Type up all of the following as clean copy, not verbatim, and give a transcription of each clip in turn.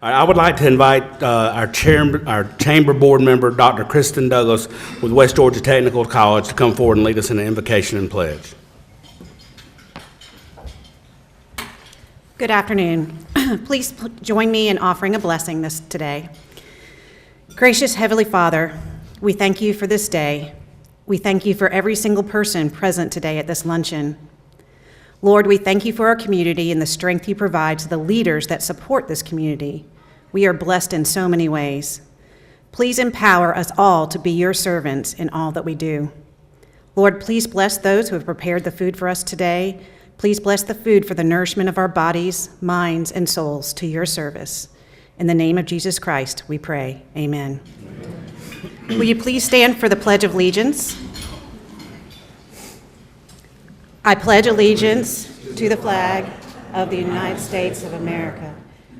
I would like to invite our chamber board member, Dr. Kristen Douglas with West Georgia Technical College, to come forward and lead us in the invocation and pledge. Good afternoon. Please join me in offering a blessing today. Gracious Heavenly Father, we thank you for this day. We thank you for every single person present today at this luncheon. Lord, we thank you for our community and the strength you provide to the leaders that support this community. We are blessed in so many ways. Please empower us all to be your servants in all that we do. Lord, please bless those who have prepared the food for us today. Please bless the food for the nourishment of our bodies, minds, and souls to your service. In the name of Jesus Christ, we pray. Amen. Will you please stand for the Pledge of Allegiance? I pledge allegiance to the flag of the United States of America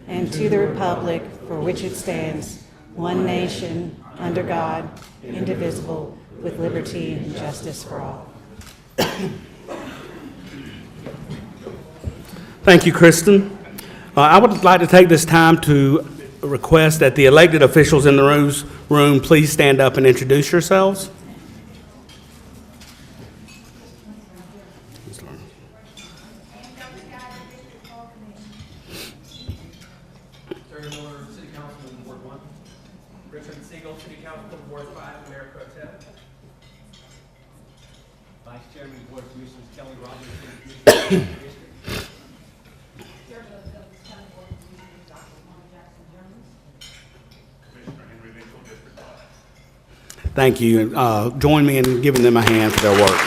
and to the republic for which it stands, one nation, under God, indivisible, with liberty and justice for all. Thank you, Kristen. I would like to take this time to request that the elected officials in the room please stand up and introduce yourselves. Vice Chairman, Board of Commissioners, Kelly Rogers. Thank you. Join me in giving them a hand for their work.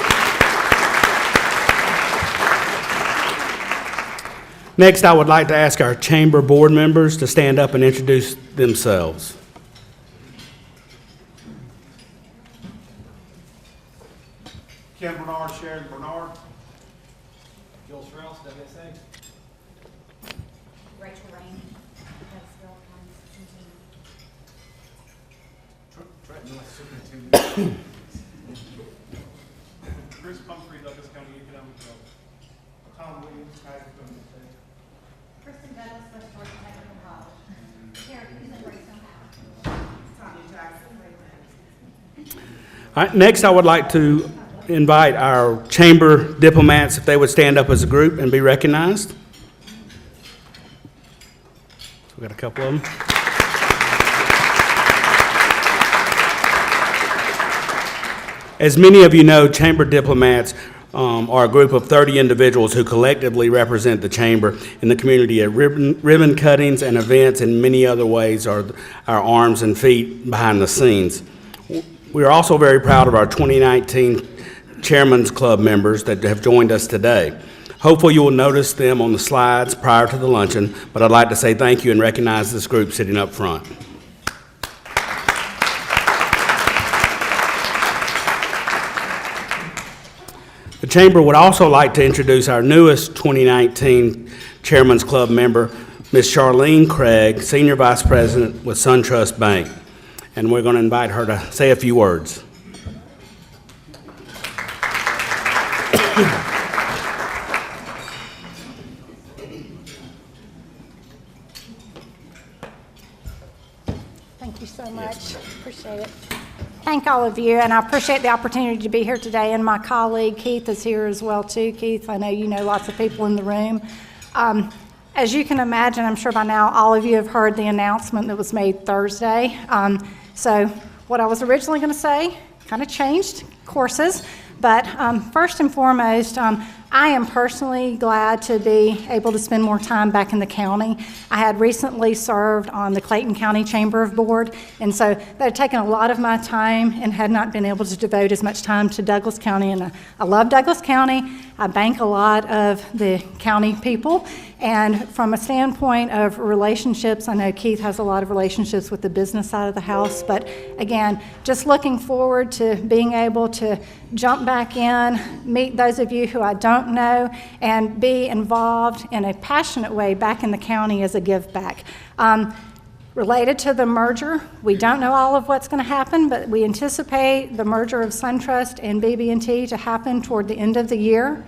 Next, I would like to ask our chamber board members to stand up and introduce themselves. Ken Bernard, Sharon Bernard. Joel Strauss, WSA. Rachel Rain, Douglasville, Trenton, North Superintendent. Chris Pumphrey, Douglas County Economic Development. Tom Williams, Haggard, State. Kristen Douglas, West Georgia Technical College. Karen Houston, Grayson. Tanya Jackson, Raymond. All right, next I would like to invite our chamber diplomats, if they would stand up as a group and be recognized. We've got a couple of them. As many of you know, chamber diplomats are a group of 30 individuals who collectively represent the chamber in the community at ribbon cuttings and events, and many other ways are our arms and feet behind the scenes. We are also very proud of our 2019 Chairman's Club members that have joined us today. Hopefully you will notice them on the slides prior to the luncheon, but I'd like to say thank you and recognize this group sitting up front. The Chamber would also like to introduce our newest 2019 Chairman's Club member, Ms. Charlene Craig, Senior Vice President with SunTrust Bank. And we're going to invite her to say a few words. Thank you so much. Appreciate it. Thank all of you, and I appreciate the opportunity to be here today. And my colleague Keith is here as well too. Keith, I know you know lots of people in the room. As you can imagine, I'm sure by now all of you have heard the announcement that was made Thursday. So what I was originally going to say kind of changed courses, but first and foremost, I am personally glad to be able to spend more time back in the county. I had recently served on the Clayton County Chamber of Board, and so that had taken a lot of my time and had not been able to devote as much time to Douglas County. And I love Douglas County. I bank a lot of the county people, and from a standpoint of relationships, I know Keith has a lot of relationships with the business side of the house, but again, just looking forward to being able to jump back in, meet those of you who I don't know, and be involved in a passionate way back in the county as a give back. Related to the merger, we don't know all of what's going to happen, but we anticipate the merger of SunTrust and BB&T to happen toward the end of the year.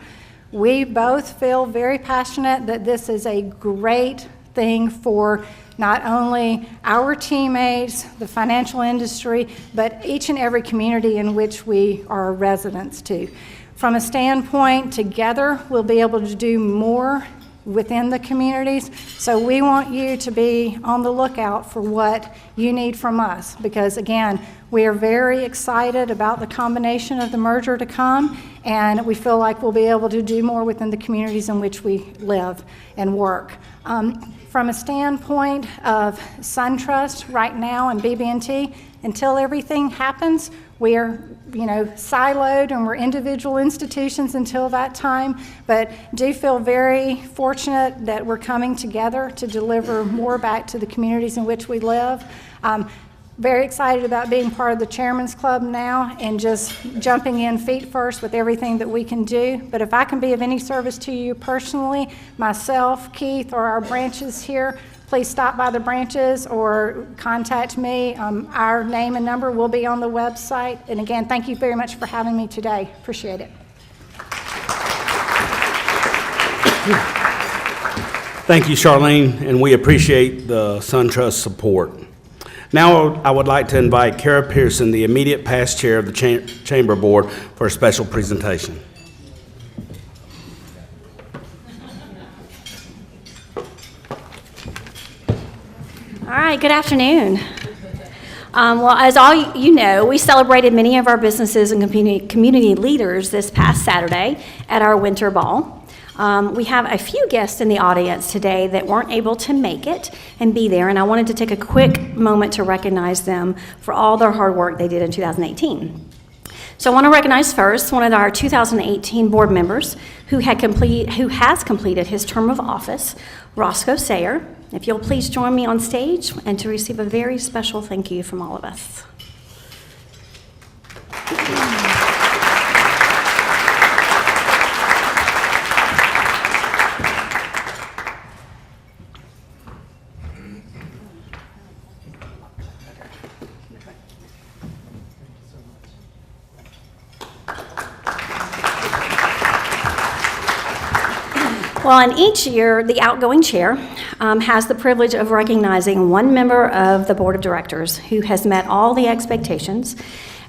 We both feel very passionate that this is a great thing for not only our teammates, the financial industry, but each and every community in which we are residents to. From a standpoint, together we'll be able to do more within the communities. So we want you to be on the lookout for what you need from us, because again, we are very excited about the combination of the merger to come, and we feel like we'll be able to do more within the communities in which we live and work. From a standpoint of SunTrust right now and BB&T, until everything happens, we are, siloed, and we're individual institutions until that time, but do feel very fortunate that we're coming together to deliver more back to the communities in which we live. Very excited about being part of the Chairman's Club now and just jumping in feet first with everything that we can do. But if I can be of any service to you personally, myself, Keith, or our branches here, please stop by the branches or contact me. Our name and number will be on the website. And again, thank you very much for having me today. Appreciate it. Thank you, Charlene, and we appreciate the SunTrust support. Now I would like to invite Kara Pearson, the immediate past chair of the Chamber Board, for a special presentation. All right, good afternoon. Well, as all you know, we celebrated many of our businesses and community leaders this past Saturday at our winter ball. We have a few guests in the audience today that weren't able to make it and be there, and I wanted to take a quick moment to recognize them for all their hard work they did in 2018. So I want to recognize first one of our 2018 board members who has completed his term of office, Roscoe Sayer. If you'll please join me on stage and to receive a very special thank you from all of us. Well, in each year, the outgoing chair has the privilege of recognizing one member of the board of directors who has met all the expectations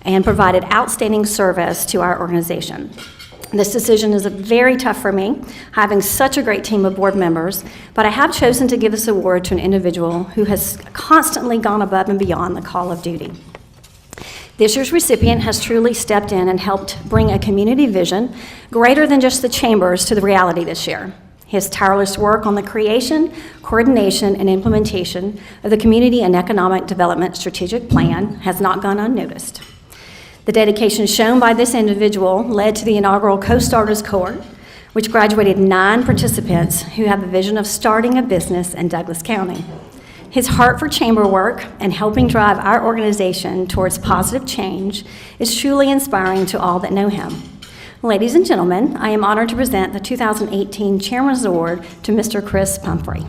and provided outstanding service to our organization. This decision is very tough for me, having such a great team of board members, but I have chosen to give this award to an individual who has constantly gone above and beyond the call of duty. This year's recipient has truly stepped in and helped bring a community vision greater than just the chambers to the reality this year. His tireless work on the creation, coordination, and implementation of the Community and Economic Development Strategic Plan has not gone unnoticed. The dedication shown by this individual led to the inaugural Co-Starters Cohort, which graduated 9 participants who have the vision of starting a business in Douglas County. His heart for chamber work and helping drive our organization towards positive change is truly inspiring to all that know him. Ladies and gentlemen, I am honored to present the 2018 Chairman's Award to Mr. Chris Pumphrey.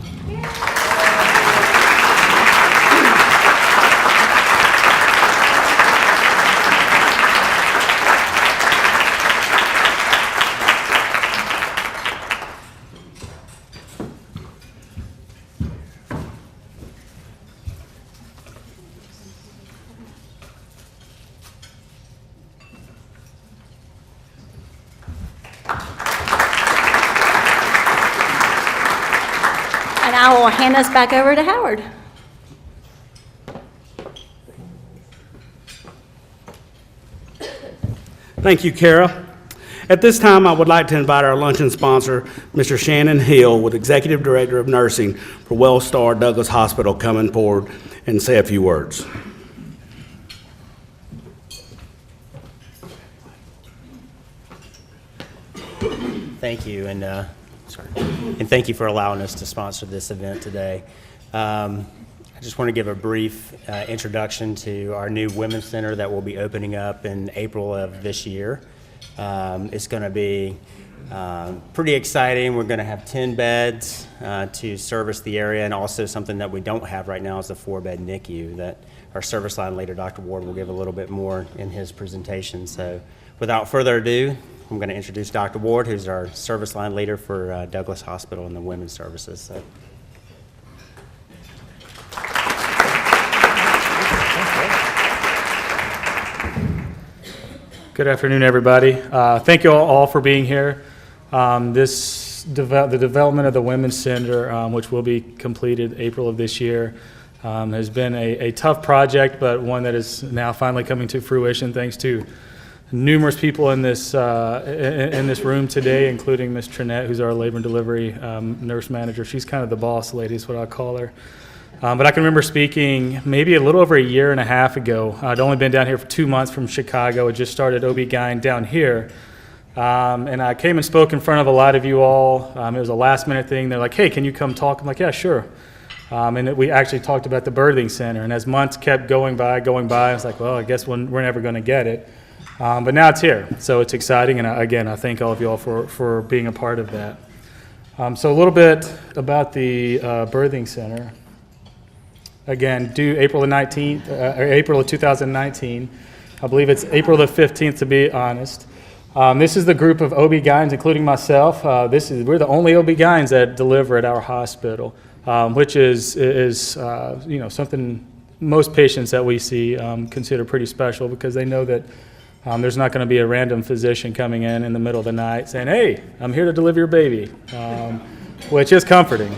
And I will hand us back over to Howard. Thank you, Kara. At this time, I would like to invite our luncheon sponsor, Mr. Shannon Hill, with Executive Director of Nursing for Wellstar Douglas Hospital, coming forward and say a few words. Thank you, and thank you for allowing us to sponsor this event today. I just want to give a brief introduction to our new Women's Center that will be opening up in April of this year. It's going to be pretty exciting. We're going to have 10 beds to service the area, and also something that we don't have right now is a 4-bed NICU that our service line leader, Dr. Ward, will give a little bit more in his presentation. So without further ado, I'm going to introduce Dr. Ward, who's our service line leader for Douglas Hospital and the women's services. So. Good afternoon, everybody. Thank you all for being here. The development of the Women's Center, which will be completed April of this year, has been a tough project, but one that is now finally coming to fruition thanks to numerous people in this room today, including Ms. Trinette, who's our labor and delivery nurse manager. She's kind of the boss lady, is what I call her. But I can remember speaking maybe a little over a year and a half ago. I'd only been down here for 2 months from Chicago. I just started OB-GYN down here. And I came and spoke in front of a lot of you all. It was a last minute thing. They're like, hey, can you come talk? I'm like, yeah, sure. And we actually talked about the birthing center. And as months kept going by, I was like, well, I guess we're never going to get it. But now it's here. So it's exciting. And again, I thank all of you all for being a part of that. So a little bit about the birthing center. Again, due April the 19th, or April of 2019. I believe it's April the 15th, to be honest. This is the group of OB-GYNs, including myself. We're the only OB-GYNs that deliver at our hospital, which is something most patients that we see consider pretty special, because they know that there's not going to be a random physician coming in the middle of the night saying, hey, I'm here to deliver your baby, which is comforting.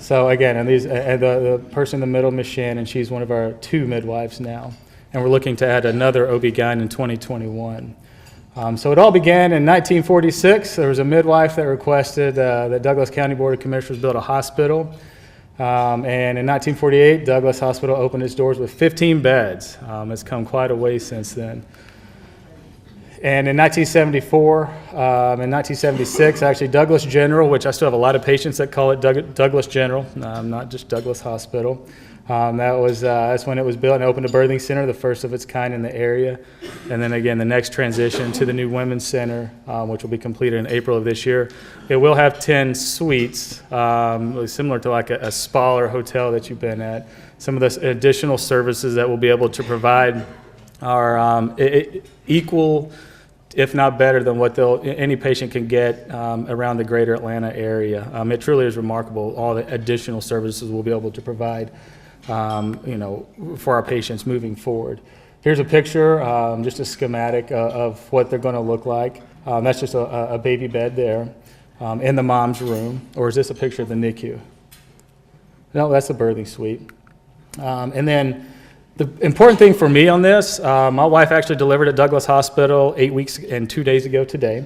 So again, and the person in the middle, Ms. Shannon, she's one of our 2 midwives now, and we're looking to add another OB-GYN in 2021. So it all began in 1946. There was a midwife that requested that Douglas County Board of Commissioners build a hospital. And in 1948, Douglas Hospital opened its doors with 15 beds. It's come quite a way since then. And in 1974, and 1976, actually Douglas General, which I still have a lot of patients that call it Douglas General, not just Douglas Hospital. That's when it was built and opened a birthing center, the first of its kind in the area. And then again, the next transition to the new Women's Center, which will be completed in April of this year. It will have 10 suites, similar to like a spa or hotel that you've been at. Some of the additional services that we'll be able to provide are equal, if not better than what any patient can get around the greater Atlanta area. It truly is remarkable, all the additional services we'll be able to provide for our patients moving forward. Here's a picture, just a schematic of what they're going to look like. That's just a baby bed there in the mom's room. Or is this a picture of the NICU? No, that's the birthing suite. And then the important thing for me on this, my wife actually delivered at Douglas Hospital 8 weeks and 2 days ago today.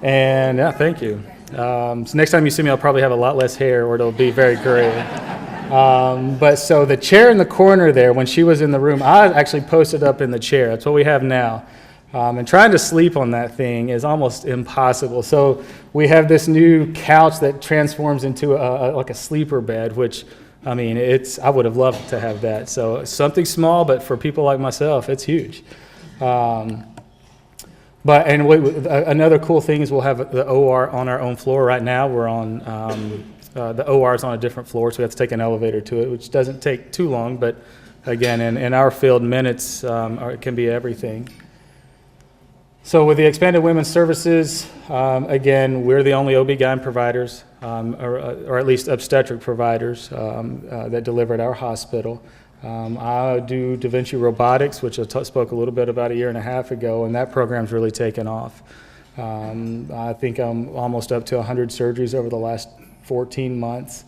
And yeah, thank you. So next time you see me, I'll probably have a lot less hair, or it'll be very gray. But so the chair in the corner there, when she was in the room, I actually posted up in the chair. That's what we have now. And trying to sleep on that thing is almost impossible. So we have this new couch that transforms into like a sleeper bed, which, I mean, I would have loved to have that. So it's something small, but for people like myself, it's huge. Another cool thing is we'll have the OR on our own floor. Right now, we're on the OR is on a different floor, so we have to take an elevator to it, which doesn't take too long. But again, in our field, minutes can be everything. So with the expanded women's services, again, we're the only OB-GYN providers, or at least obstetric providers that deliver at our hospital. I do Da Vinci robotics, which I spoke a little bit about a year and a half ago, and that program's really taken off. I think I'm almost up to 100 surgeries over the last 14 months,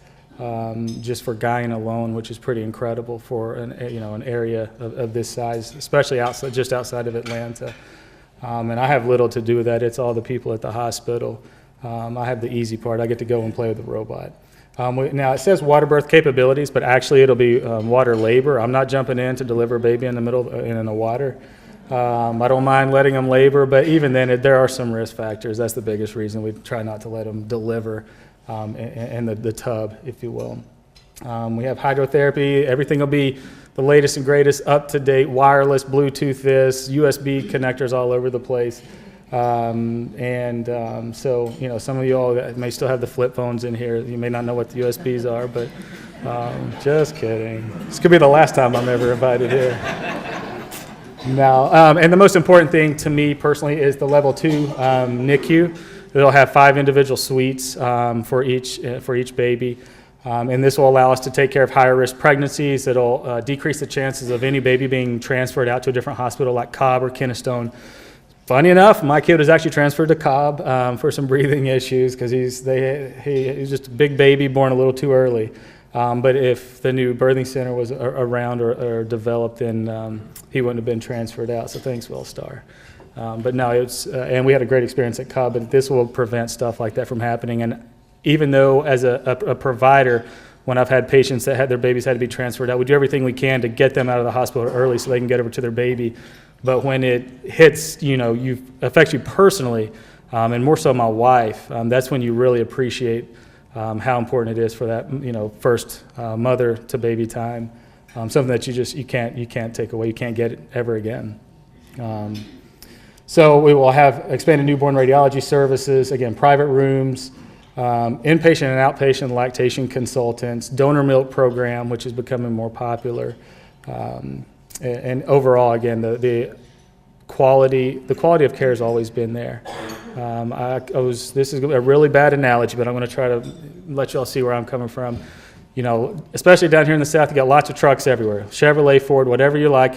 just for GYN alone, which is pretty incredible for an area of this size, especially just outside of Atlanta. And I have little to do with that. It's all the people at the hospital. I have the easy part. I get to go and play with the robot. Now, it says water birth capabilities, but actually it'll be water labor. I'm not jumping in to deliver a baby in the middle in the water. I don't mind letting them labor, but even then, there are some risk factors. That's the biggest reason we try not to let them deliver in the tub, if you will. We have hydrotherapy. Everything will be the latest and greatest, up-to-date, wireless, Bluetooth this, USB connectors all over the place. So, some of you all may still have the flip phones in here. You may not know what the USBs are, but just kidding. This could be the last time I'm ever invited here. Now, and the most important thing to me personally is the level 2 NICU. It'll have 5 individual suites for each baby. And this will allow us to take care of higher risk pregnancies. It'll decrease the chances of any baby being transferred out to a different hospital like Cobb or Kennestone. Funny enough, my kid was actually transferred to Cobb for some breathing issues because he's just a big baby born a little too early. But if the new birthing center was around or developed, then he wouldn't have been transferred out. So thanks, Wellstar. But no, and we had a great experience at Cobb, but this will prevent stuff like that from happening. And even though as a provider, when I've had patients that had their babies had to be transferred out, we do everything we can to get them out of the hospital early so they can get over to their baby. But when it hits, affects you personally, and more so my wife, that's when you really appreciate how important it is for that, first mother to baby time, something that you can't take away, you can't get it ever again. So we will have expanded newborn radiology services, again, private rooms, inpatient and outpatient lactation consultants, donor milk program, which is becoming more popular, and overall, again, the quality of care has always been there. This is a really bad analogy, but I'm going to try to let you all see where I'm coming from. Especially down here in the South, you got lots of trucks everywhere. Chevrolet, Ford, whatever you like.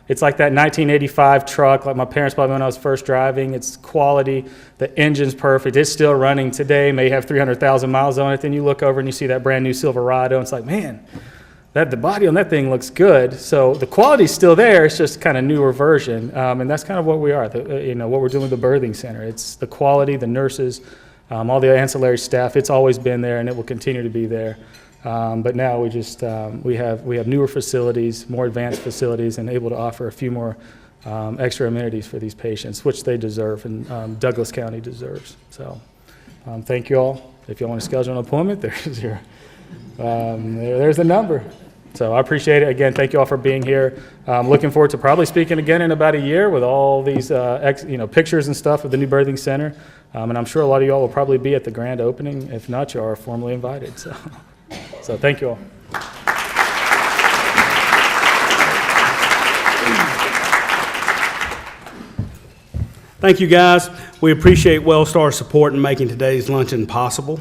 It's like that 1985 truck, like my parents bought me when I was first driving. It's quality. The engine's perfect. It's still running today, may have 300,000 miles on it. Then you look over and you see that brand new Silverado, and it's like, man, the body on that thing looks good. So the quality's still there. It's just kind of newer version, and that's kind of what we are. What we're doing with the birthing center. It's the quality, the nurses, all the ancillary staff. It's always been there, and it will continue to be there. But now we have newer facilities, more advanced facilities, and able to offer a few more extra amenities for these patients, which they deserve, and Douglas County deserves. So, thank you all. If you want to schedule an appointment, there's the number. So I appreciate it. Again, thank you all for being here. Looking forward to probably speaking again in about a year with all these pictures and stuff of the new birthing center. And I'm sure a lot of you all will probably be at the grand opening. If not, you are formally invited. So thank you all. Thank you, guys. We appreciate Wellstar's support in making today's luncheon possible.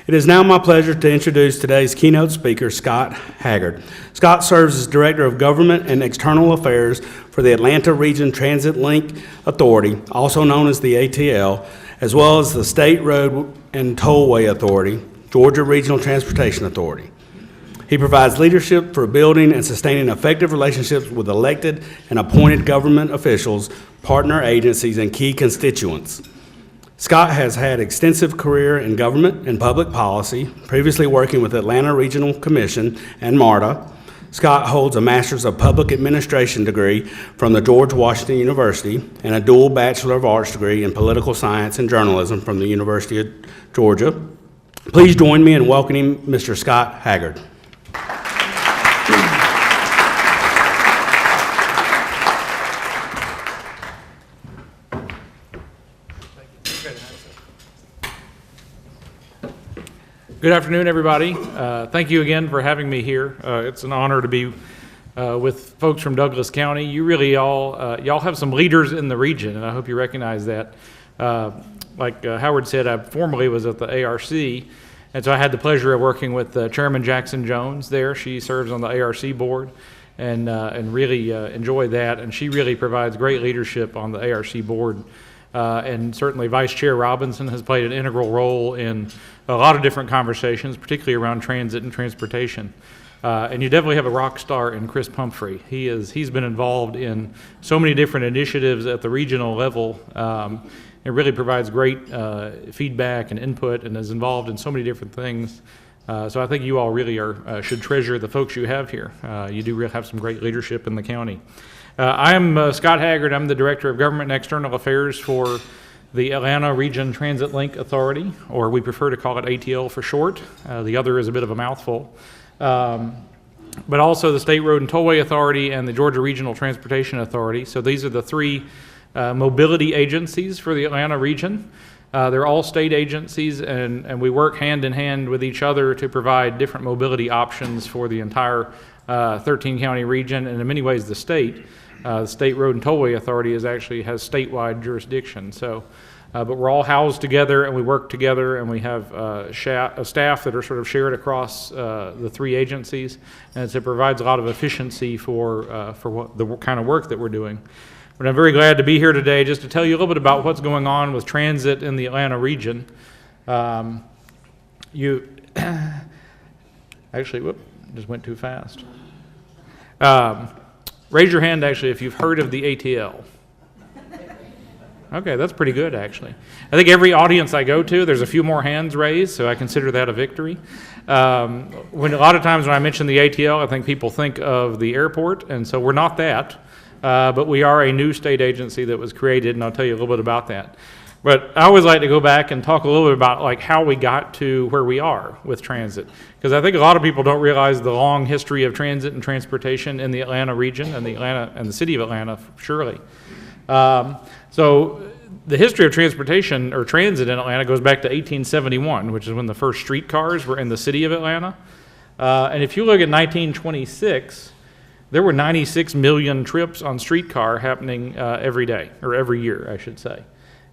It is now my pleasure to introduce today's keynote speaker, Scott Haggard. Scott serves as Director of Government and External Affairs for the Atlanta Region Transit Link Authority, also known as the ATL, as well as the State Road and Tollway Authority, Georgia Regional Transportation Authority. He provides leadership for building and sustaining effective relationships with elected and appointed government officials, partner agencies, and key constituents. Scott has had extensive career in government and public policy, previously working with Atlanta Regional Commission and MARTA. Scott holds a Master's of Public Administration degree from the George Washington University and a dual Bachelor of Arts degree in Political Science and Journalism from the University of Georgia. Please join me in welcoming Mr. Scott Haggard. Good afternoon, everybody. Thank you again for having me here. It's an honor to be with folks from Douglas County. You really y'all have some leaders in the region, and I hope you recognize that. Like Howard said, I formerly was at the ARC, and so I had the pleasure of working with Chairman Jackson Jones there. She serves on the ARC board, and really enjoy that. And she really provides great leadership on the ARC board. And certainly Vice Chair Robinson has played an integral role in a lot of different conversations, particularly around transit and transportation. And you definitely have a rock star in Chris Pumphrey. He's been involved in so many different initiatives at the regional level. It really provides great feedback and input, and is involved in so many different things. So I think you all really should treasure the folks you have here. You do really have some great leadership in the county. I am Scott Haggard. I'm the Director of Government and External Affairs for the Atlanta Region Transit Link Authority, or we prefer to call it ATL for short. The other is a bit of a mouthful. But also the State Road and Tollway Authority and the Georgia Regional Transportation Authority. So these are the three mobility agencies for the Atlanta region. They're all state agencies, and we work hand in hand with each other to provide different mobility options for the entire 13-county region, and in many ways the state. The State Road and Tollway Authority has statewide jurisdiction. So But we're all housed together and we work together, and we have a staff that are sort of shared across the three agencies, and so it provides a lot of efficiency for what the kind of work that we're doing. But I'm very glad to be here today just to tell you a little bit about what's going on with transit in the Atlanta region. Actually, whoop, just went too fast. Raise your hand, actually, if you've heard of the ATL. Okay, that's pretty good, actually. I think every audience I go to, there's a few more hands raised, so I consider that a victory. When a lot of times when I mention the ATL, I think people think of the airport, and so we're not that, but we are a new state agency that was created, and I'll tell you a little bit about that. But I always like to go back and talk a little bit about like how we got to where we are with transit, because I think a lot of people don't realize the long history of transit and transportation in the Atlanta region and the city of Atlanta, surely. So the history of transportation or transit in Atlanta goes back to 1871, which is when the first streetcars were in the city of Atlanta. And if you look at 1926, there were 96 million trips on streetcar happening every day, or every year, I should say.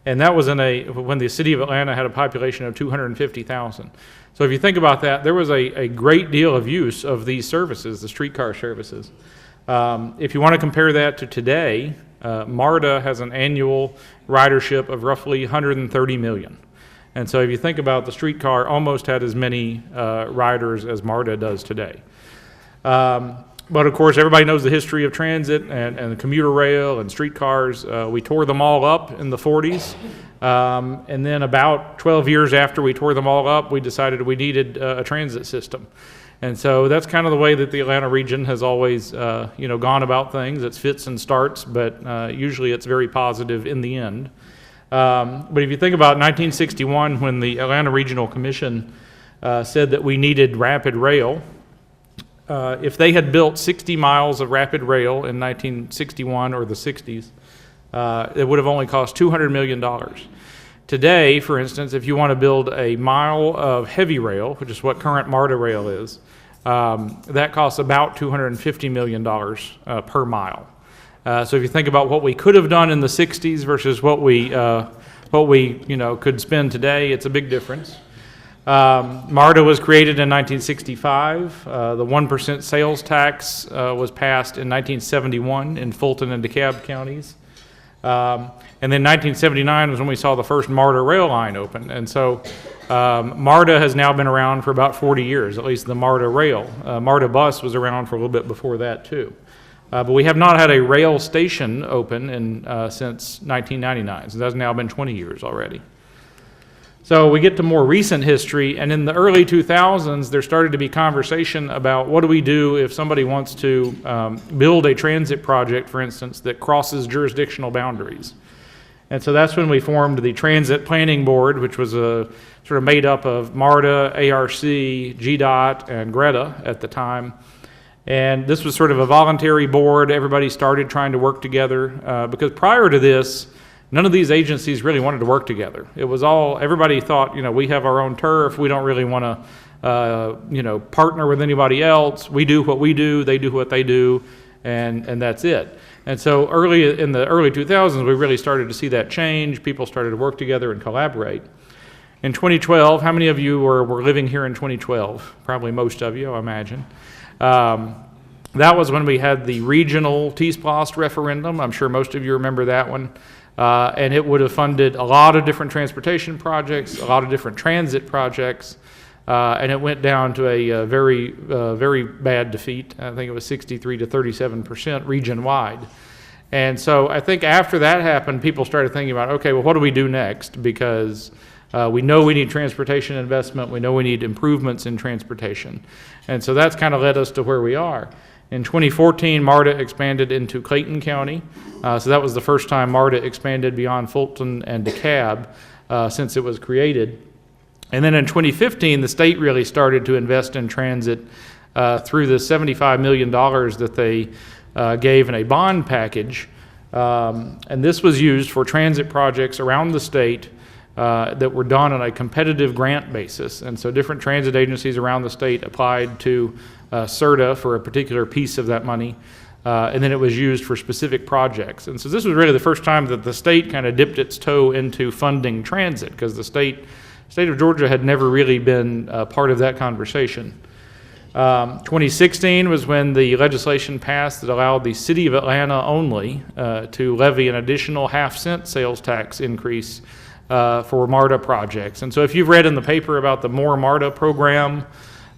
And that was when the city of Atlanta had a population of 250,000. So if you think about that, there was a great deal of use of these services, the streetcar services. If you want to compare that to today, MARTA has an annual ridership of roughly 130 million. And so if you think about the streetcar, almost had as many riders as MARTA does today. But of course, everybody knows the history of transit and the commuter rail and streetcars. We tore them all up in the 40s. And then about 12 years after we tore them all up, we decided we needed a transit system. And so that's kind of the way that the Atlanta region has always gone about things. It's fits and starts, but usually it's very positive in the end. But if you think about 1961, when the Atlanta Regional Commission said that we needed rapid rail, if they had built 60 miles of rapid rail in 1961 or the 60s, it would have only cost $200 million. Today, for instance, if you want to build a mile of heavy rail, which is what current MARTA rail is, that costs about $250 million per mile. So if you think about what we could have done in the 60s versus what we could spend today, it's a big difference. MARTA was created in 1965. The 1% sales tax was passed in 1971 in Fulton and DeKalb counties. And then 1979 was when we saw the first MARTA rail line open. And so MARTA has now been around for about 40 years, at least the MARTA rail. MARTA bus was around for a little bit before that too. But we have not had a rail station open since 1999, so that's now been 20 years already. So we get to more recent history, and in the early 2000s, there started to be conversation about what do we do if somebody wants to build a transit project, for instance, that crosses jurisdictional boundaries. And so that's when we formed the Transit Planning Board, which was sort of made up of MARTA, ARC, GDOT, and Greta at the time. And this was sort of a voluntary board. Everybody started trying to work together because prior to this, none of these agencies really wanted to work together. It was everybody thought, we have our own turf. We don't really want to, partner with anybody else. We do what we do. They do what they do. And that's it. And so in the early 2000s, we really started to see that change. People started to work together and collaborate. In 2012, how many of you were living here in 2012? Probably most of you, I imagine. That was when we had the regional T-SPLOST referendum. I'm sure most of you remember that one. And it would have funded a lot of different transportation projects, a lot of different transit projects, and it went down to a very bad defeat. I think it was 63 to 37% region-wide. And so I think after that happened, people started thinking about, okay, well, what do we do next? Because we know we need transportation investment. We know we need improvements in transportation. And so that's kind of led us to where we are. In 2014, MARTA expanded into Clayton County. So that was the first time MARTA expanded beyond Fulton and DeKalb since it was created. And then in 2015, the state really started to invest in transit through the $75 million that they gave in a bond package. And this was used for transit projects around the state that were done on a competitive grant basis. And so different transit agencies around the state applied to CERTA for a particular piece of that money. and then it was used for specific projects. And so this was really the first time that the state kind of dipped its toe into funding transit, because the state of Georgia had never really been part of that conversation. 2016 was when the legislation passed that allowed the city of Atlanta only to levy an additional half-cent sales tax increase for MARTA projects. And so if you've read in the paper about the More MARTA program,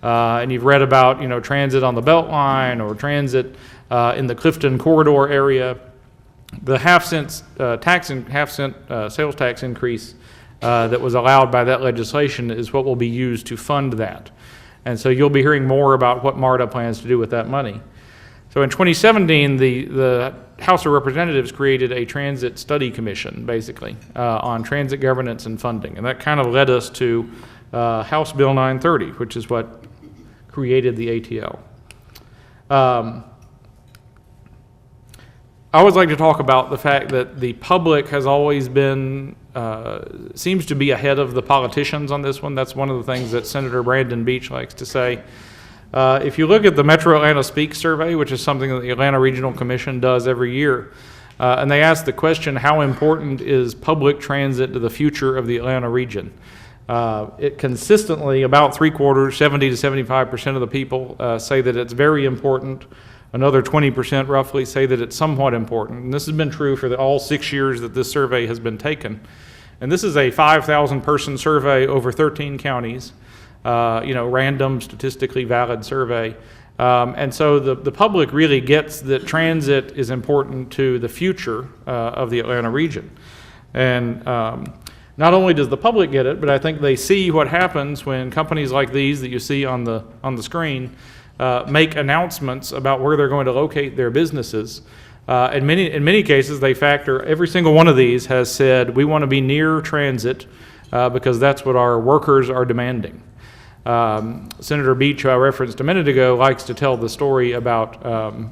and you've read about, transit on the Beltline or transit in the Clifton corridor area, the half-cent sales tax increase that was allowed by that legislation is what will be used to fund that. And so you'll be hearing more about what MARTA plans to do with that money. So in 2017, the House of Representatives created a transit study commission, basically, on transit governance and funding. And that kind of led us to House Bill 930, which is what created the ATL. I always like to talk about the fact that the public has always been, seems to be ahead of the politicians on this one. That's one of the things that Senator Brandon Beach likes to say. If you look at the Metro Atlanta Speak survey, which is something that the Atlanta Regional Commission does every year, and they ask the question, how important is public transit to the future of the Atlanta region? It consistently, about 3/4, 70 to 75% of the people say that it's very important. Another 20% roughly say that it's somewhat important. And this has been true for all 6 years that this survey has been taken. And this is a 5,000 person survey over 13 counties, random, statistically valid survey. And so the public really gets that transit is important to the future of the Atlanta region. And not only does the public get it, but I think they see what happens when companies like these that you see on the screen make announcements about where they're going to locate their businesses. In many cases, they factor, every single one of these has said, we want to be near transit because that's what our workers are demanding. Senator Beach, who I referenced a minute ago, likes to tell the story about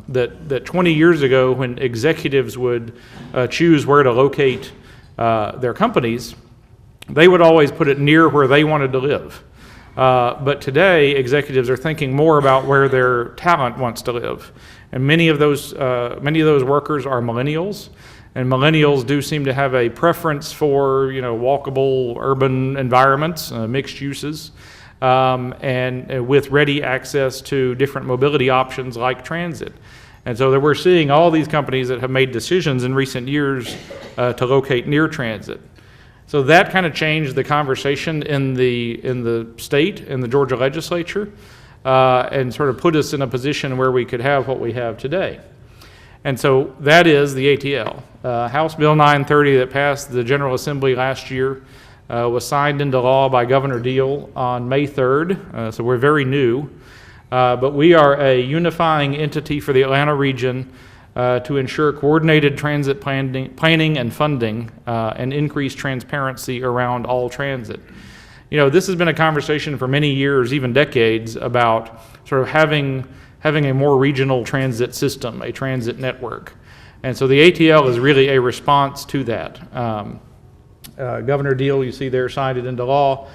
that 20 years ago when executives would choose where to locate their companies, they would always put it near where they wanted to live. But today, executives are thinking more about where their talent wants to live. And many of those workers are millennials, and millennials do seem to have a preference for, walkable urban environments, mixed uses, and with ready access to different mobility options like transit. And so that we're seeing all these companies that have made decisions in recent years to locate near transit. So that kind of changed the conversation in the state, in the Georgia legislature, and sort of put us in a position where we could have what we have today. And so that is the ATL. House Bill 930 that passed the General Assembly last year was signed into law by Governor Deal on May 3rd, so we're very new. But we are a unifying entity for the Atlanta region to ensure coordinated transit planning and funding and increased transparency around all transit. This has been a conversation for many years, even decades, about sort of having a more regional transit system, a transit network. And so the ATL is really a response to that. Governor Deal, you see there, signed it into law.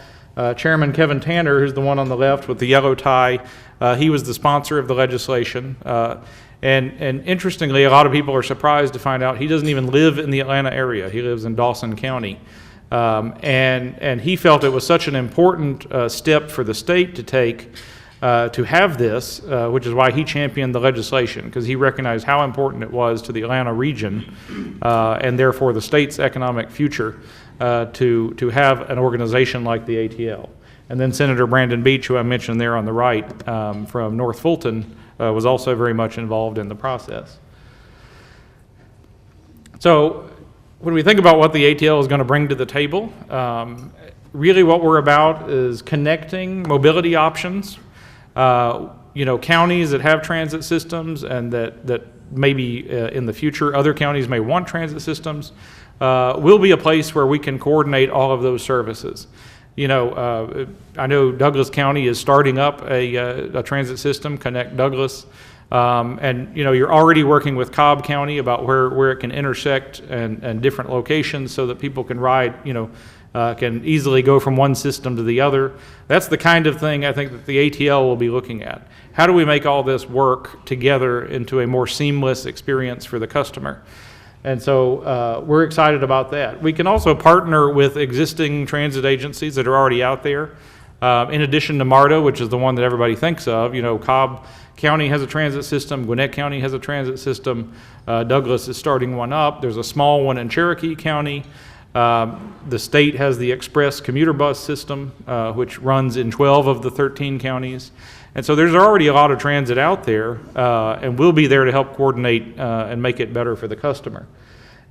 Chairman Kevin Tanner, who's the one on the left with the yellow tie, he was the sponsor of the legislation. And interestingly, a lot of people are surprised to find out he doesn't even live in the Atlanta area. He lives in Dawson County. And he felt it was such an important step for the state to take to have this, which is why he championed the legislation, because he recognized how important it was to the Atlanta region and therefore the state's economic future to have an organization like the ATL. And then Senator Brandon Beach, who I mentioned there on the right from North Fulton, was also very much involved in the process. So when we think about what the ATL is going to bring to the table, really what we're about is connecting mobility options. Counties that have transit systems and that maybe in the future other counties may want transit systems will be a place where we can coordinate all of those services. I know Douglas County is starting up a transit system, Connect Douglas, and you're already working with Cobb County about where it can intersect and different locations so that people can ride, can easily go from one system to the other. That's the kind of thing I think that the ATL will be looking at. How do we make all this work together into a more seamless experience for the customer? And so we're excited about that. We can also partner with existing transit agencies that are already out there. In addition to MARTA, which is the one that everybody thinks of, Cobb County has a transit system, Gwinnett County has a transit system, Douglas is starting one up. There's a small one in Cherokee County. The state has the express commuter bus system, which runs in 12 of the 13 counties. And so there's already a lot of transit out there, and we'll be there to help coordinate and make it better for the customer.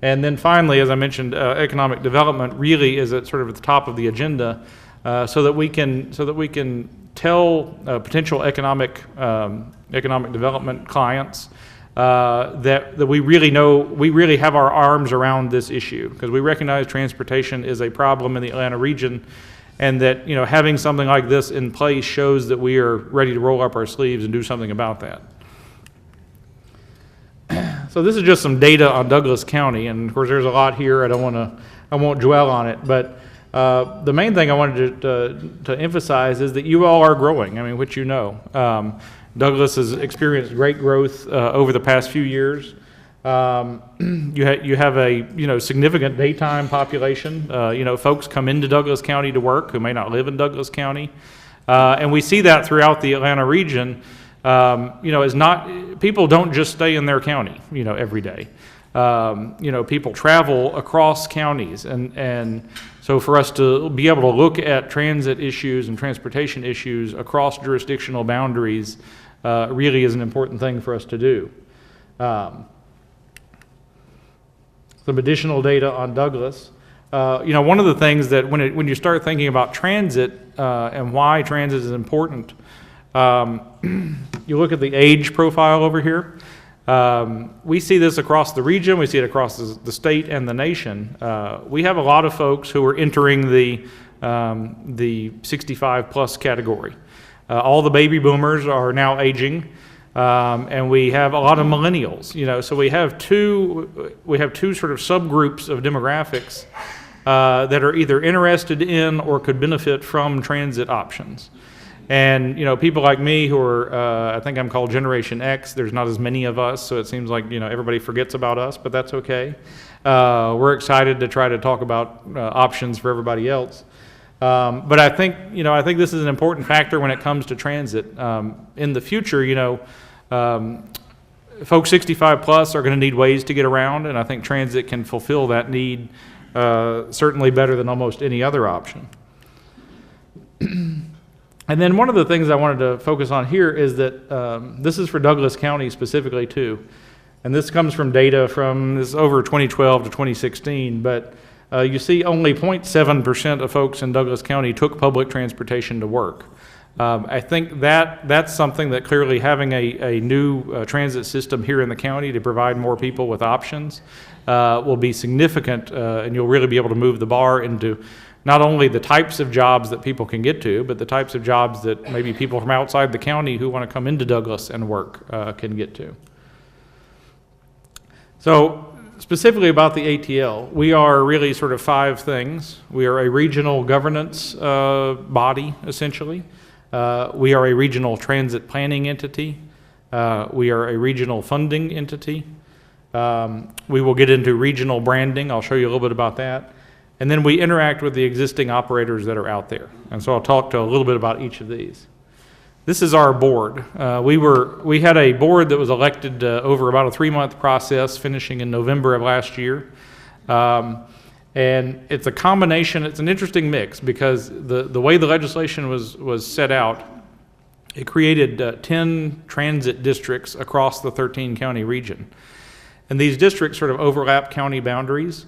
And then finally, as I mentioned, economic development really is at sort of at the top of the agenda, so that we can tell potential economic development clients that we really have our arms around this issue, because we recognize transportation is a problem in the Atlanta region, and that having something like this in place shows that we are ready to roll up our sleeves and do something about that. So this is just some data on Douglas County, and of course there's a lot here. I won't dwell on it, but the main thing I wanted to emphasize is that you all are growing. I mean, which Douglas has experienced great growth over the past few years. You have a significant daytime population. Folks come into Douglas County to work who may not live in Douglas County, and we see that throughout the Atlanta region. People don't just stay in their county, every day. People travel across counties, and so for us to be able to look at transit issues and transportation issues across jurisdictional boundaries really is an important thing for us to do. Some additional data on Douglas. One of the things that when you start thinking about transit and why transit is important, you look at the age profile over here. We see this across the region, we see it across the state and the nation. We have a lot of folks who are entering the 65 plus category. All the baby boomers are now aging, and we have a lot of millennials. So we have two sort of subgroups of demographics that are either interested in or could benefit from transit options. And people like me who are, I think I'm called Generation X. There's not as many of us, so it seems like everybody forgets about us, but that's okay. We're excited to try to talk about options for everybody else. But I think this is an important factor when it comes to transit. In the future, folks 65 plus are going to need ways to get around, and I think transit can fulfill that need certainly better than almost any other option. And then one of the things I wanted to focus on here is that this is for Douglas County specifically too. And this comes from data from this over 2012 to 2016, but you see only 0.7% of folks in Douglas County took public transportation to work. I think that's something that clearly having a new transit system here in the county to provide more people with options will be significant, and you'll really be able to move the bar into not only the types of jobs that people can get to, but the types of jobs that maybe people from outside the county who want to come into Douglas and work can get to. So specifically about the ATL, we are really sort of five things. We are a regional governance body, essentially. We are a regional transit planning entity. We are a regional funding entity. We will get into regional branding. I'll show you a little bit about that. And then we interact with the existing operators that are out there. And so I'll talk to a little bit about each of these. This is our board. We had a board that was elected over about a 3-month process, finishing in November of last year. And it's a combination, it's an interesting mix, because the way the legislation was set out, it created 10 transit districts across the 13 county region. And these districts sort of overlap county boundaries.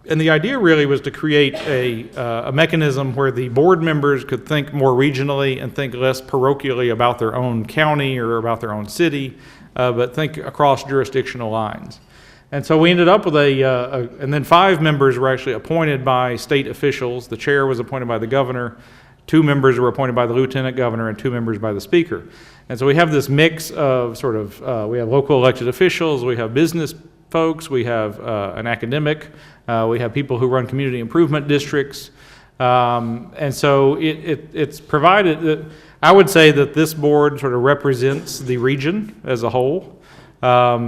And the idea really was to create a mechanism where the board members could think more regionally and think less parochially about their own county or about their own city, but think across jurisdictional lines. And so we ended up with and then 5 members were actually appointed by state officials. The chair was appointed by the governor, 2 members were appointed by the lieutenant governor, and 2 members by the speaker. And so we have this mix of we have local elected officials, we have business folks, we have an academic, we have people who run community improvement districts. And so it's provided that I would say that this board sort of represents the region as a whole.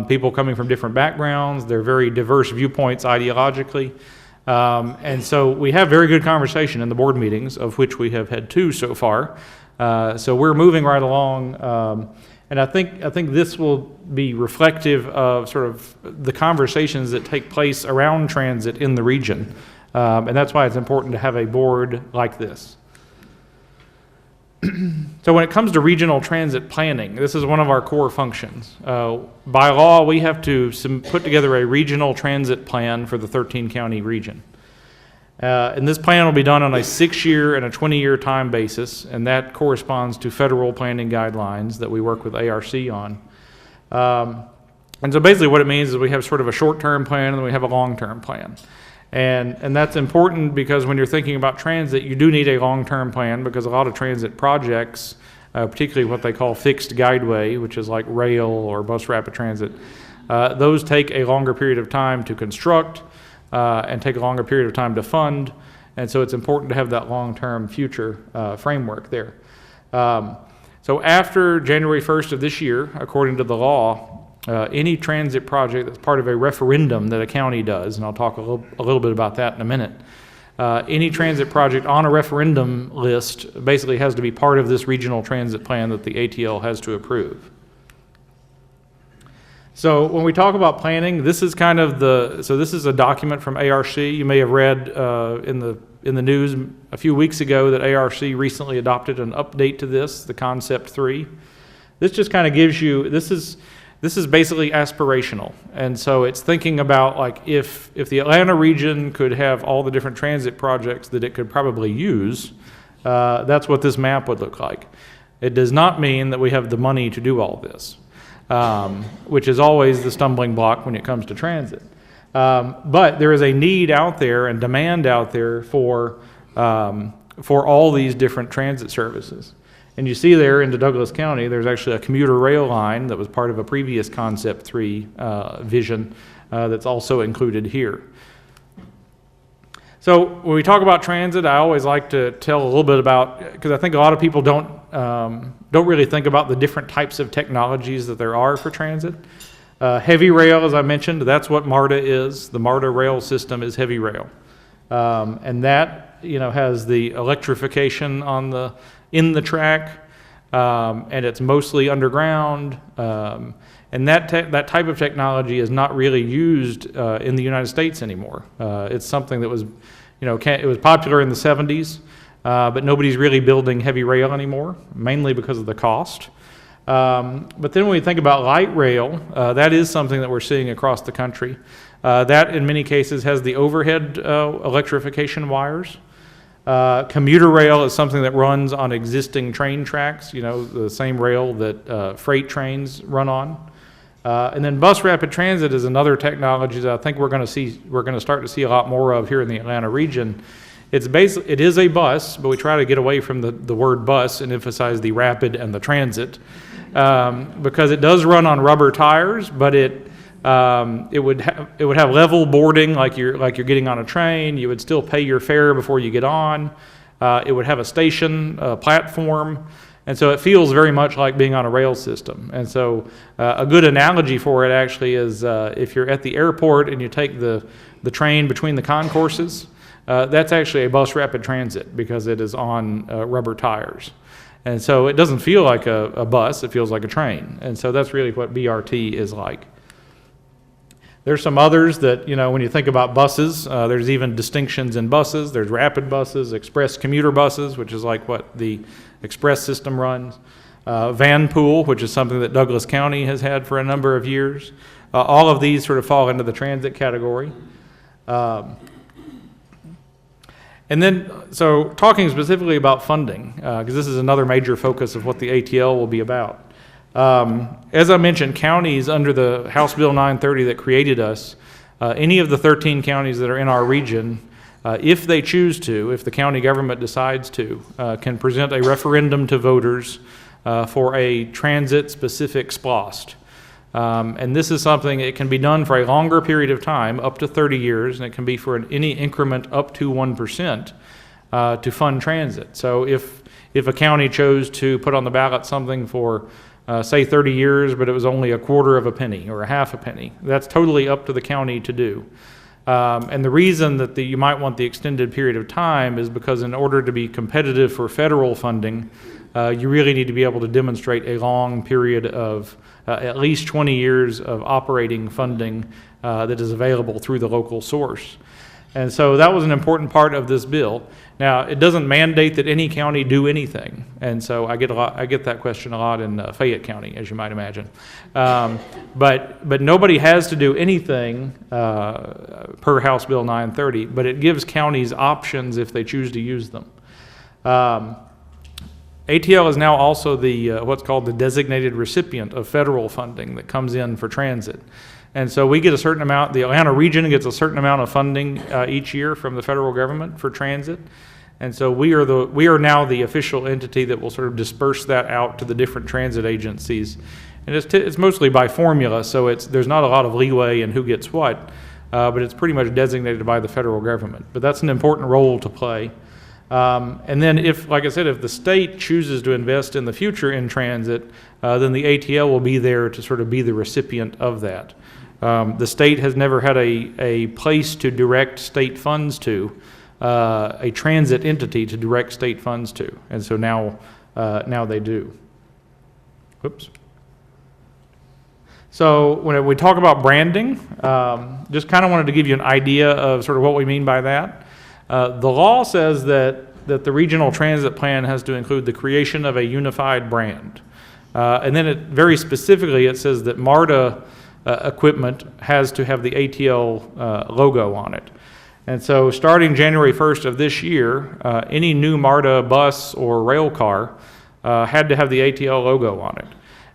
People coming from different backgrounds, they're very diverse viewpoints ideologically. And so we have very good conversation in the board meetings, of which we have had 2 so far. So we're moving right along. And I think this will be reflective of sort of the conversations that take place around transit in the region. And that's why it's important to have a board like this. So when it comes to regional transit planning, this is one of our core functions. By law, we have to put together a regional transit plan for the 13-county region. And this plan will be done on a 6-year and a 20-year time basis, and that corresponds to federal planning guidelines that we work with ARC on. And so basically what it means is we have sort of a short-term plan and then we have a long-term plan. And that's important because when you're thinking about transit, you do need a long-term plan because a lot of transit projects, particularly what they call fixed guideway, which is like rail or bus rapid transit, those take a longer period of time to construct and take a longer period of time to fund. And so it's important to have that long-term future framework there. So after January 1st of this year, according to the law, any transit project that's part of a referendum that a county does, and I'll talk a little bit about that in a minute, any transit project on a referendum list basically has to be part of this regional transit plan that the ATL has to approve. So when we talk about planning, this is kind of this is a document from ARC. You may have read in the news a few weeks ago that ARC recently adopted an update to this, the Concept 3. This just kind of gives you, this is basically aspirational. And so it's thinking about like if the Atlanta region could have all the different transit projects that it could probably use, that's what this map would look like. It does not mean that we have the money to do all this, which is always the stumbling block when it comes to transit. But there is a need out there and demand out there for all these different transit services. And you see there into Douglas County, there's actually a commuter rail line that was part of a previous Concept 3 vision that's also included here. So when we talk about transit, I always like to tell a little bit about, because I think a lot of people don't really think about the different types of technologies that there are for transit. Heavy rail, as I mentioned, that's what MARTA is. The MARTA rail system is heavy rail. And that, has the electrification in the track, and it's mostly underground. And that type of technology is not really used in the United States anymore. It's something that was, it was popular in the 70s, but nobody's really building heavy rail anymore, mainly because of the cost. But then when we think about light rail, that is something that we're seeing across the country. That, in many cases, has the overhead electrification wires. Commuter rail is something that runs on existing train tracks, the same rail that freight trains run on. And then bus rapid transit is another technology that I think we're going to start to see a lot more of here in the Atlanta region. It is a bus, but we try to get away from the word bus and emphasize the rapid and the transit, because it does run on rubber tires, but it would have level boarding like you're getting on a train. You would still pay your fare before you get on. It would have a station, platform, and so it feels very much like being on a rail system. And so a good analogy for it actually is if you're at the airport and you take the train between the concourses, that's actually a bus rapid transit because it is on rubber tires. And so it doesn't feel like a bus, it feels like a train. And so that's really what BRT is like. There's some others that, when you think about buses, there's even distinctions in buses. There's rapid buses, express commuter buses, which is like what the express system runs. Van pool, which is something that Douglas County has had for a number of years. All of these sort of fall into the transit category. And then, so talking specifically about funding, because this is another major focus of what the ATL will be about. As I mentioned, counties under the House Bill 930 that created us, any of the 13 counties that are in our region, if they choose to, if the county government decides to, can present a referendum to voters for a transit-specific SPLOST. And this is something, it can be done for a longer period of time, up to 30 years, and it can be for any increment up to 1% to fund transit. So if a county chose to put on the ballot something for, say, 30 years, but it was only a quarter of a penny or a half a penny, that's totally up to the county to do. And the reason that you might want the extended period of time is because in order to be competitive for federal funding, you really need to be able to demonstrate a long period of at least 20 years of operating funding that is available through the local source. And so that was an important part of this bill. Now, it doesn't mandate that any county do anything, and so I get that question a lot in Fayette County, as you might imagine. But nobody has to do anything per House Bill 930, but it gives counties options if they choose to use them. ATL is now also the what's called the designated recipient of federal funding that comes in for transit. And so we get a certain amount, the Atlanta region gets a certain amount of funding each year from the federal government for transit. And so we are now the official entity that will sort of disperse that out to the different transit agencies. And it's mostly by formula, so there's not a lot of leeway in who gets what, but it's pretty much designated by the federal government. But that's an important role to play. And then like I said, if the state chooses to invest in the future in transit, then the ATL will be there to sort of be the recipient of that. The state has never had a place to direct state funds to, a transit entity to direct state funds to, and so now they do. Whoops. So when we talk about branding, just kind of wanted to give you an idea of sort of what we mean by that. The law says that the regional transit plan has to include the creation of a unified brand. And then very specifically it says that MARTA equipment has to have the ATL logo on it. And so starting January 1st of this year, any new MARTA bus or rail car had to have the ATL logo on it.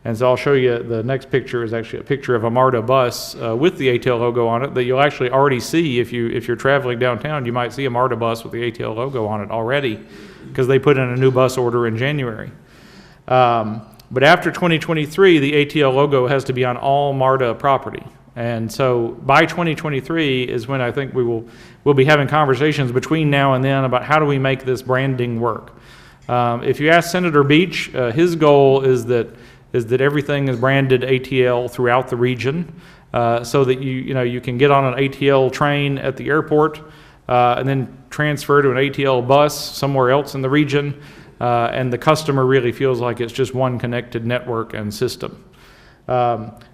And so I'll show you, the next picture is actually a picture of a MARTA bus with the ATL logo on it that you'll actually already see if you're traveling downtown. You might see a MARTA bus with the ATL logo on it already because they put in a new bus order in January. But after 2023, the ATL logo has to be on all MARTA property. And so by 2023 is when I think we'll be having conversations between now and then about how do we make this branding work. If you ask Senator Beach, his goal is that everything is branded ATL throughout the region, so that you can get on an ATL train at the airport and then transfer to an ATL bus somewhere else in the region, and the customer really feels like it's just one connected network and system.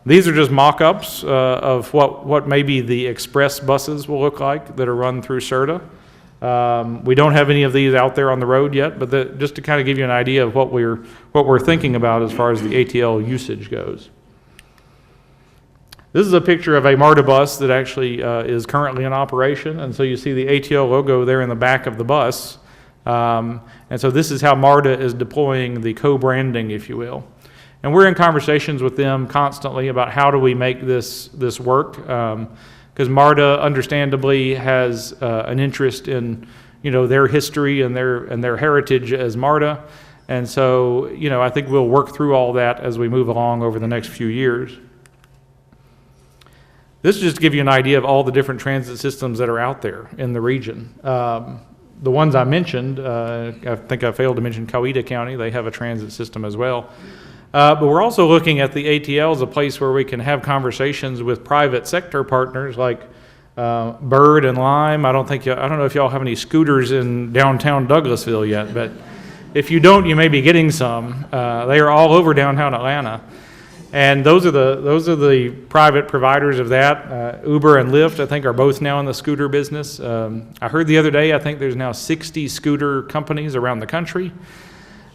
These are just mock-ups of what maybe the express buses will look like that are run through CERTA. We don't have any of these out there on the road yet, but just to kind of give you an idea of what we're thinking about as far as the ATL usage goes. This is a picture of a MARTA bus that actually is currently in operation, and so you see the ATL logo there in the back of the bus. And so this is how MARTA is deploying the co-branding, if you will. And we're in conversations with them constantly about how do we make this work. Because MARTA understandably has an interest in, their history and their heritage as MARTA, and so I think we'll work through all that as we move along over the next few years. This is just to give you an idea of all the different transit systems that are out there in the region. The ones I mentioned, I think I failed to mention Coweta County. They have a transit system as well. But we're also looking at the ATL as a place where we can have conversations with private sector partners like Bird and Lime. I don't know if y'all have any scooters in downtown Douglasville yet, but if you don't, you may be getting some. They are all over downtown Atlanta, and those are the private providers of that. Uber and Lyft, I think, are both now in the scooter business. I heard the other day, I think there's now 60 scooter companies around the country.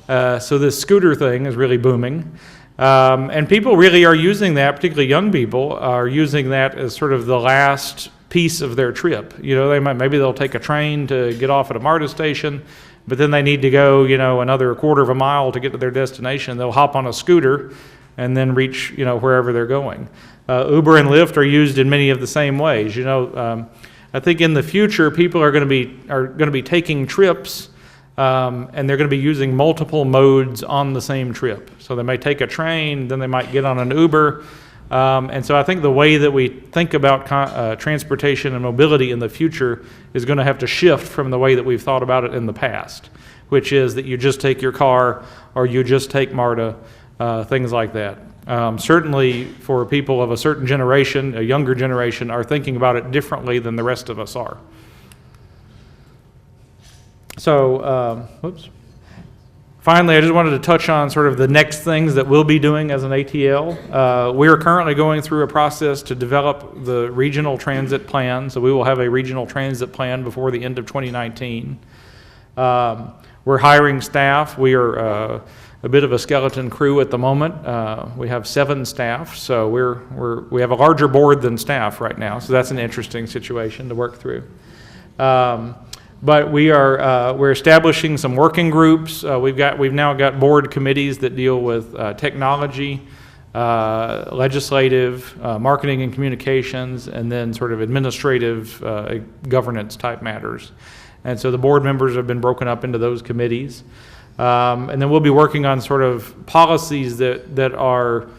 So this scooter thing is really booming. And people really are using that, particularly young people, are using that as sort of the last piece of their trip. Maybe they'll take a train to get off at a MARTA station, but then they need to go, another quarter of a mile to get to their destination. They'll hop on a scooter and then reach, wherever they're going. Uber and Lyft are used in many of the same ways. I think in the future, people are going to be taking trips. And they're going to be using multiple modes on the same trip. So they may take a train, then they might get on an Uber, And so I think the way that we think about transportation and mobility in the future is going to have to shift from the way that we've thought about it in the past, which is that you just take your car or you just take MARTA, things like that. Certainly for people of a certain generation, a younger generation, are thinking about it differently than the rest of us are. So, finally, I just wanted to touch on sort of the next things that we'll be doing as an ATL. We are currently going through a process to develop the regional transit plan, so we will have a regional transit plan before the end of 2019. We're hiring staff. We are a bit of a skeleton crew at the moment. We have 7 staff, so we have a larger board than staff right now, so that's an interesting situation to work through. But we're establishing some working groups. We've now got board committees that deal with technology, legislative, marketing and communications, and then sort of administrative governance type matters. And so the board members have been broken up into those committees. And then we'll be working on sort of policies that are,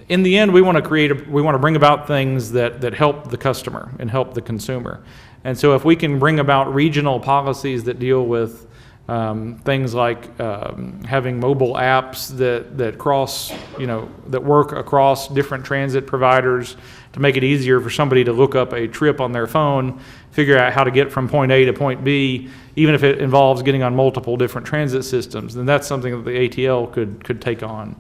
in the end, we want to bring about things that help the customer and help the consumer. And so if we can bring about regional policies that deal with things like having mobile apps that cross, that work across different transit providers to make it easier for somebody to look up a trip on their phone, figure out how to get from point A to point B, even if it involves getting on multiple different transit systems, then that's something that the ATL could take on.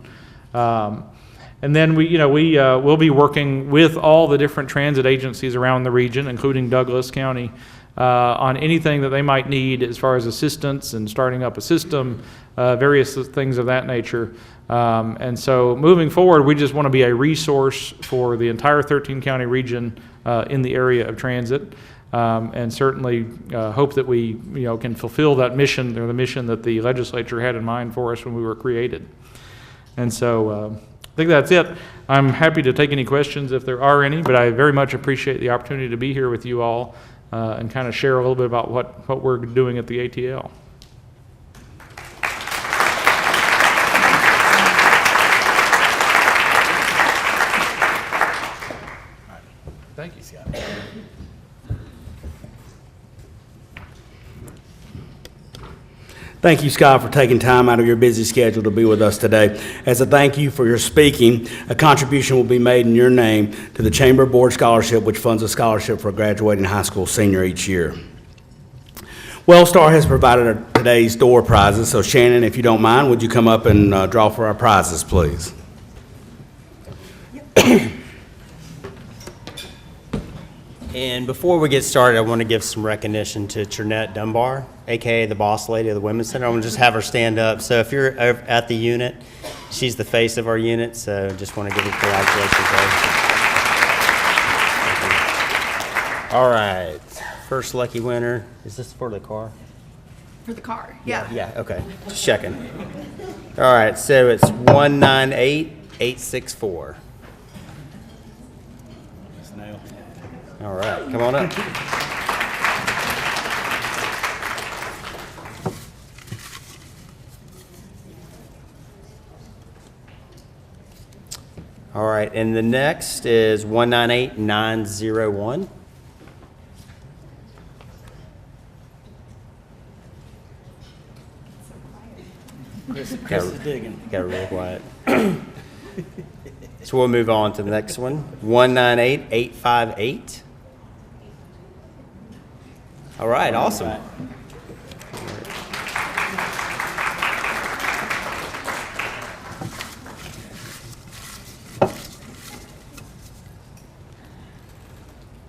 And then we'll be working with all the different transit agencies around the region, including Douglas County, on anything that they might need as far as assistance and starting up a system, various things of that nature. And so moving forward, we just want to be a resource for the entire 13-county region in the area of transit, and certainly hope that we can fulfill that mission, or the mission that the legislature had in mind for us when we were created. And so I think that's it. I'm happy to take any questions if there are any, but I very much appreciate the opportunity to be here with you all and kind of share a little bit about what we're doing at the ATL. Thank you, Scott. Thank you, Scott, for taking time out of your busy schedule to be with us today. As a thank you for your speaking, a contribution will be made in your name to the Chamber Board Scholarship, which funds a scholarship for a graduating high school senior each year. Wellstar has provided today's door prizes, so Shannon, if you don't mind, would you come up and draw for our prizes, please? And before we get started, I want to give some recognition to Trinette Dunbar, aka the boss lady of the Women's Center. I want to just have her stand up. So if you're at the unit, she's the face of our unit, so just want to give you congratulations. All right, first lucky winner. Is this for the car? For the car, yeah. Yeah, okay, just checking. All right, so it's 198864. All right, come on up. All right, and the next is 198901. Chris is digging. Got real quiet. So we'll move on to the next one. 198858. All right, awesome.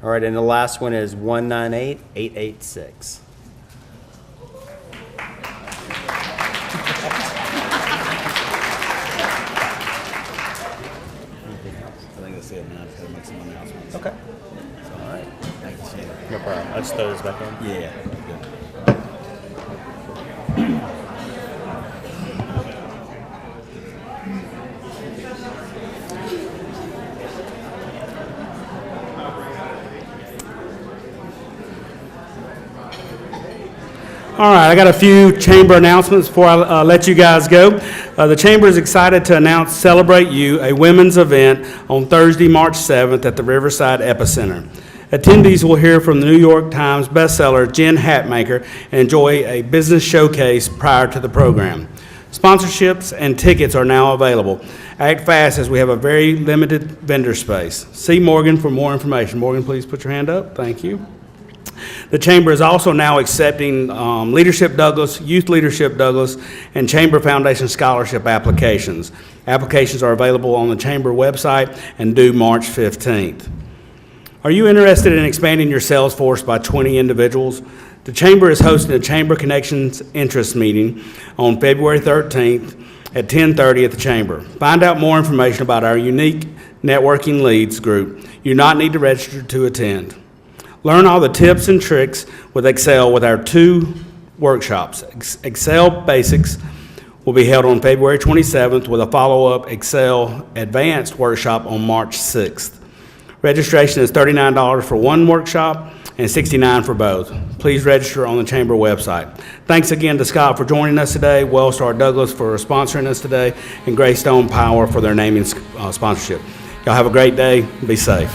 All right, and the last one is 198886. Okay. All right. No problem. Let's throw this back in. Yeah. All right, I got a few chamber announcements before I let you guys go. The chamber is excited to announce Celebrate You, a women's event on Thursday, March 7th at the Riverside Epicenter. Attendees will hear from the New York Times bestseller Jen Hatmaker and enjoy a business showcase prior to the program. Sponsorships and tickets are now available. Act fast as we have a very limited vendor space. See Morgan for more information. Morgan, please put your hand up. Thank you. The Chamber is also now accepting Leadership Douglas, Youth Leadership Douglas, and Chamber Foundation Scholarship applications. Applications are available on the Chamber website and due March 15th. Are you interested in expanding your sales force by 20 individuals? The Chamber is hosting a Chamber Connections Interest Meeting on February 13th at 10:30 at the Chamber. Find out more information about our unique networking leads group. You do not need to register to attend. Learn all the tips and tricks with Excel with our 2 workshops. Excel Basics will be held on February 27th with a follow-up Excel Advanced workshop on March 6th. Registration is $39 for one workshop and $69 for both. Please register on the Chamber website. Thanks again to Scott for joining us today, Wellstar Douglas for sponsoring us today, and Greystone Power for their naming sponsorship. Y'all have a great day. Be safe.